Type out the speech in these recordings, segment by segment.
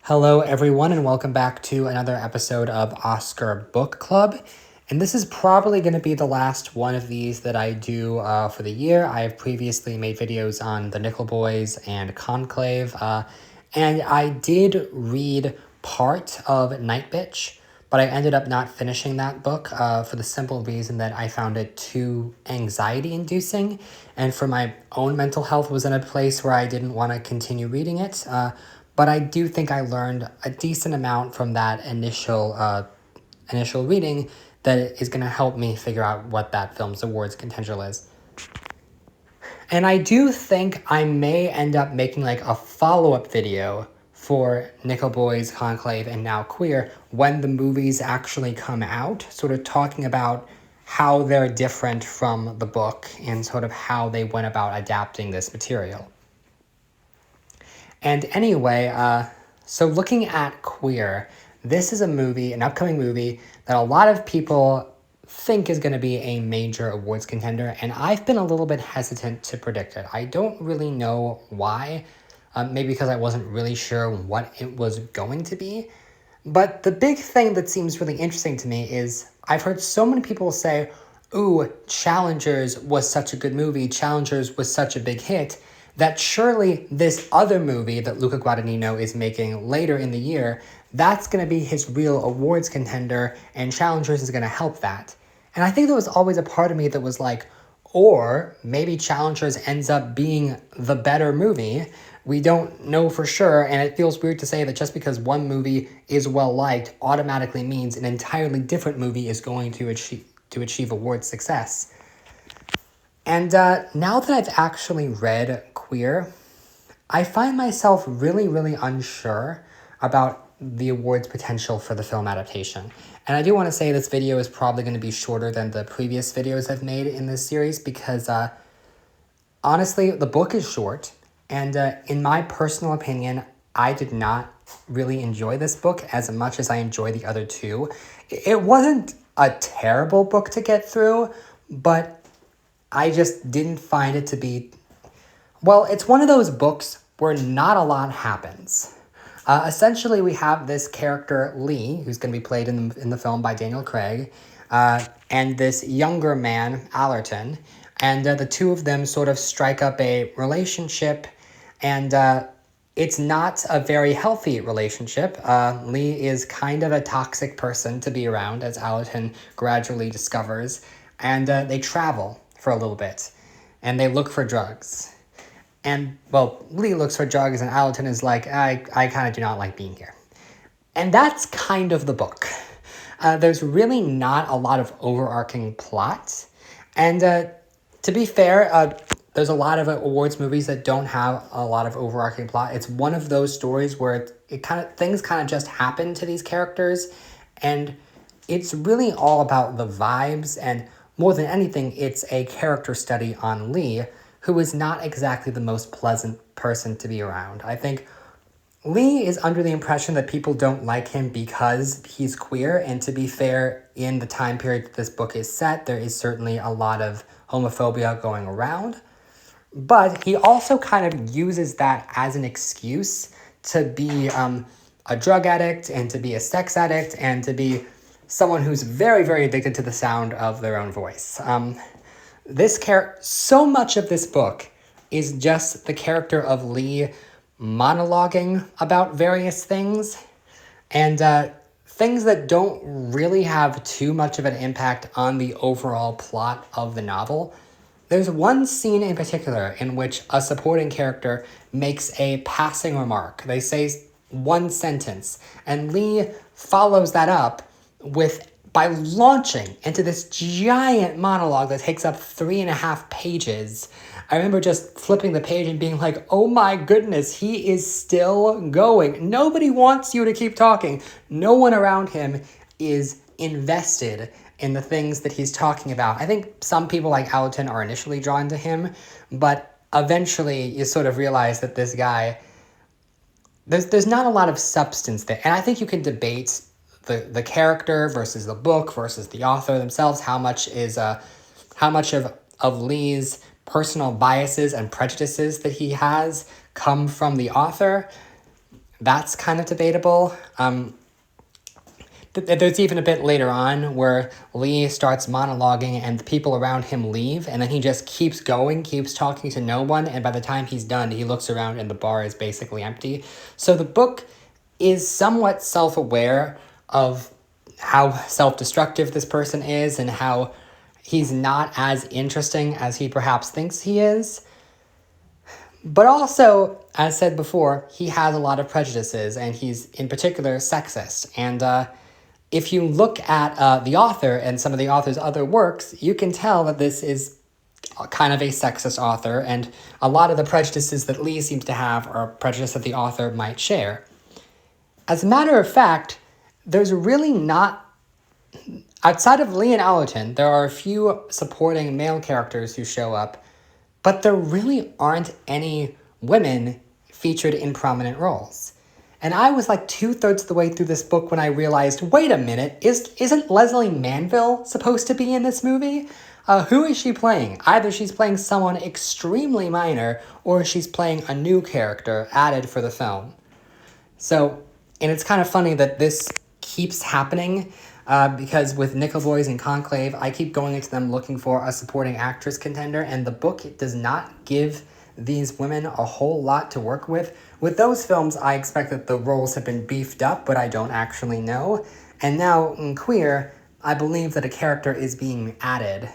Hello, everyone, and welcome back to another episode of Oscar Book Club. And this is probably going to be the last one of these that I do for the year. I have previously made videos on The Nickel Boys and Conclave, and I did read part of Night Bitch, but I ended up not finishing that book for the simple reason that I found it too anxiety-inducing, and for my own mental health was in a place where I didn't want to continue reading it. But I do think I learned a decent amount from that initial reading that is going to help me figure out what that film's awards potential is. And I do think I may end up making like a follow-up video for Nickel Boys, Conclave, and Now Queer when the movies actually come out, sort of talking about how they're different from the book and sort of how they went about adapting this material. And anyway, so looking at Queer, this is an upcoming movie that a lot of people think is going to be a major awards contender, and I've been a little bit hesitant to predict it. I don't really know why, maybe because I wasn't really sure what it was going to be. But the big thing that seems really interesting to me is I've heard so many people say, ooh, Challengers was such a good movie, Challengers was such a big hit, that surely this other movie that Luca Guadagnino is making later in the year, that's going to be his real awards contender, and Challengers is going to help that. And I think there was always a part of me that was like, or maybe Challengers ends up being the better movie. We don't know for sure, and it feels weird to say that just because one movie is well-liked automatically means an entirely different movie is going to achieve award success. And now that I've actually read Queer, I find myself really, really unsure about the awards potential for the film adaptation. And I do want to say this video is probably going to be shorter than the previous videos I've made in this series because, honestly, the book is short. And in my personal opinion, I did not really enjoy this book as much as I enjoy the other two. It wasn't a terrible book to get through, but I just didn't find it to be... Well, it's one of those books where not a lot happens. Essentially, we have this character, Lee, who's going to be played in the film by Daniel Craig, and this younger man, Allerton, and the two of them sort of strike up a relationship, and it's not a very healthy relationship. Lee is kind of a toxic person to be around, as Allerton gradually discovers, and they travel for a little bit, and they look for drugs. And, well, Lee looks for drugs, and Allerton is like, I kind of do not like being here. And that's kind of the book. There's really not a lot of overarching plot. And to be fair, there's a lot of awards movies that don't have a lot of overarching plot. It's one of those stories where things kind of just happen to these characters, and it's really all about the vibes, and more than anything, it's a character study on Lee, who is not exactly the most pleasant person to be around. I think Lee is under the impression that people don't like him because he's queer, and to be fair, in the time period that this book is set, there is certainly a lot of homophobia going around. But he also kind of uses that as an excuse to be a drug addict, and to be a sex addict, and to be someone who's very, very addicted to the sound of their own voice. So much of this book is just the character of Lee monologuing about various things, and things that don't really have too much of an impact on the overall plot of the novel. There's one scene in particular in which a supporting character makes a passing remark. They say one sentence, and Lee follows that up by launching into this giant monologue that takes up 3.5 pages. I remember just flipping the page and being like, oh my goodness, he is still going. Nobody wants you to keep talking. No one around him is invested in the things that he's talking about. I think some people like Allerton are initially drawn to him, but eventually you sort of realize that this guy, there's not a lot of substance there. And I think you can debate the character versus the book versus the author themselves, how much of Lee's personal biases and prejudices that he has come from the author. that's kind of debatable. There's even a bit later on where Lee starts monologuing and the people around him leave, and then he just keeps going, keeps talking to no one, and by the time he's done, he looks around and the bar is basically empty. So the book is somewhat self-aware of how self-destructive this person is and how he's not as interesting as he perhaps thinks he is. But also, as said before, he has a lot of prejudices, and he's in particular sexist. And if you look at the author and some of the author's other works, you can tell that this is kind of a sexist author, and a lot of the prejudices that Lee seems to have are prejudice that the author might share. As a matter of fact, there's really not... Outside of Lee and Allerton, there are a few supporting male characters who show up, but there really aren't any women featured in prominent roles. And I was like 2/3 of the way through this book when I realized, wait a minute, isn't Leslie Manville supposed to be in this movie? Who is she playing? Either she's playing someone extremely minor, or she's playing a new character added for the film. So, and it's kind of funny that this keeps happening, because with Nickel Boys and Conclave, I keep going into them looking for a supporting actress contender, and the book does not give these women a whole lot to work with. With those films, I expect that the roles have been beefed up, but I don't actually know. And now, in Queer, I believe that a character is being added.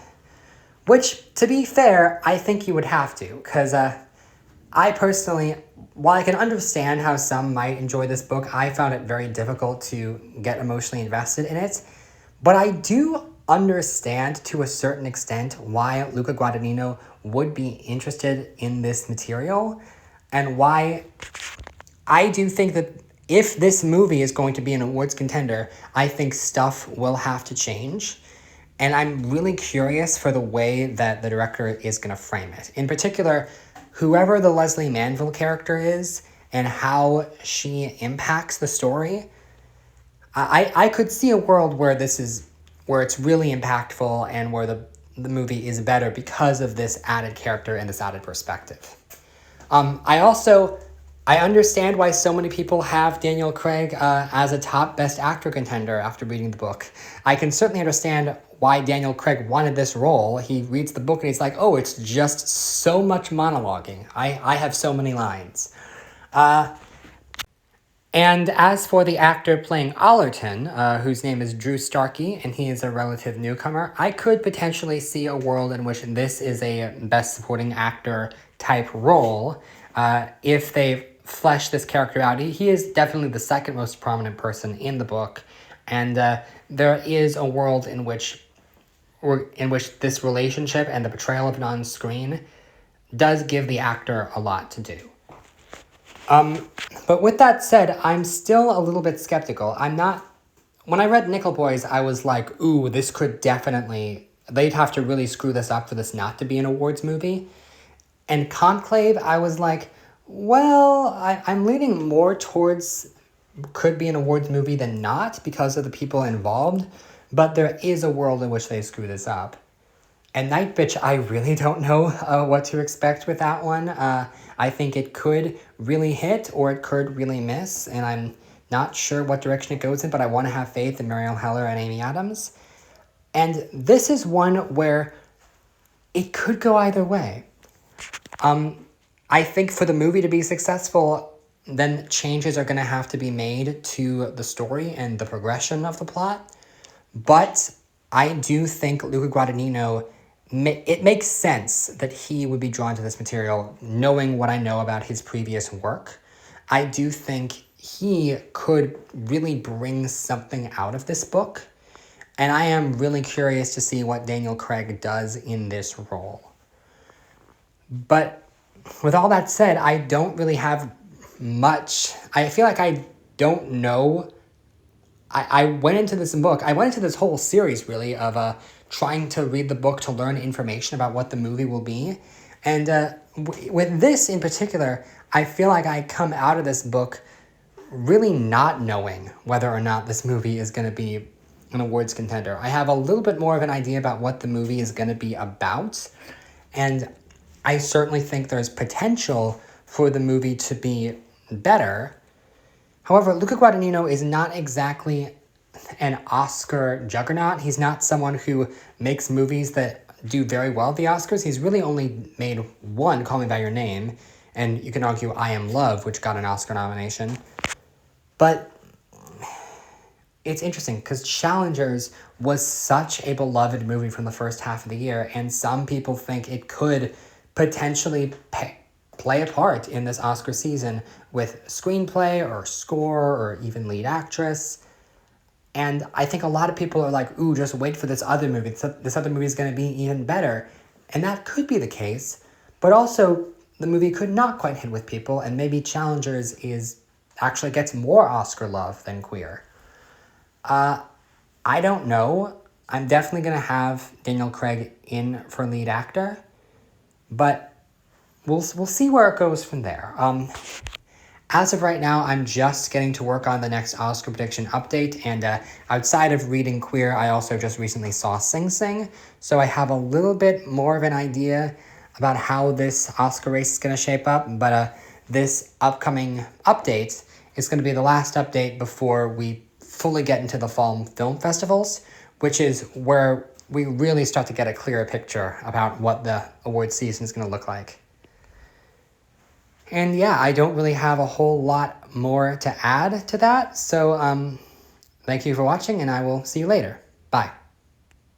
Which, to be fair, I think you would have to, because I personally, while I can understand how some might enjoy this book, I found it very difficult to get emotionally invested in it. But I do understand to a certain extent why Luca Guadagnino would be interested in this material, and why I do think that if this movie is going to be an awards contender, I think stuff will have to change. And I'm really curious for the way that the director is going to frame it. In particular, whoever the Leslie Manville character is and how she impacts the story, I could see a world where it's really impactful and where the movie is better because of this added character and this added perspective. I understand why so many people have Daniel Craig as a top Best Actor contender after reading the book. I can certainly understand why Daniel Craig wanted this role. He reads the book and he's like, oh, it's just so much monologuing. I have so many lines. And as for the actor playing Allerton, whose name is Drew Starkey, and he is a relative newcomer, I could potentially see a world in which this is a Best Supporting Actor type role. If they flesh this character out, he is definitely the second most prominent person in the book, and there is a world in which this relationship and the portrayal of it on screen does give the actor a lot to do. But with that said, I'm still a little bit skeptical. When I read Nickel Boys, I was like, ooh, this could definitely, they'd have to really screw this up for this not to be an awards movie. And Conclave, I was like, well, I'm leaning more towards could be an awards movie than not because of the people involved, but there is a world in which they screw this up. And Night Bitch, I really don't know what to expect with that one. I think it could really hit or it could really miss, and I'm not sure what direction it goes in, but I want to have faith in Marielle Heller and Amy Adams. And this is one where it could go either way. I think for the movie to be successful, then changes are going to have to be made to the story and the progression of the plot. But I do think Luca Guadagnino, it makes sense that he would be drawn to this material knowing what I know about his previous work. I do think he could really bring something out of this book, and I am really curious to see what Daniel Craig does in this role. But with all that said, I don't really have much. I feel like I don't know. I went into this whole series, really, of trying to read the book to learn information about what the movie will be. And with this in particular, I feel like I come out of this book really not knowing whether or not this movie is going to be an awards contender. I have a little bit more of an idea about what the movie is going to be about, and I certainly think there's potential for the movie to be better, However, Luca Guadagnino is not exactly an Oscar juggernaut. He's not someone who makes movies that do very well at the Oscars. He's really only made one, Call Me By Your Name, and you can argue I Am Love, which got an Oscar nomination. But it's interesting because Challengers was such a beloved movie from the first half of the year, and some people think it could potentially play a part in this Oscar season with screenplay or score or even lead actress. And I think a lot of people are like, ooh, just wait for this other movie. This other movie is going to be even better. And that could be the case. But also, the movie could not quite hit with people, and maybe Challengers actually gets more Oscar love than Queer. I don't know. I'm definitely going to have Daniel Craig in for lead actor, but we'll see where it goes from there. As of right now, I'm just getting to work on the next Oscar prediction update, and outside of reading Queer, I also just recently saw Sing Sing, so I have a little bit more of an idea about how this Oscar race is going to shape up, but this upcoming update is going to be the last update before we fully get into the fall film festivals, which is where we really start to get a clearer picture about what the award season is going to look like. And yeah, I don't really have a whole lot more to add to that. So thank you for watching, and I will see you later. Bye.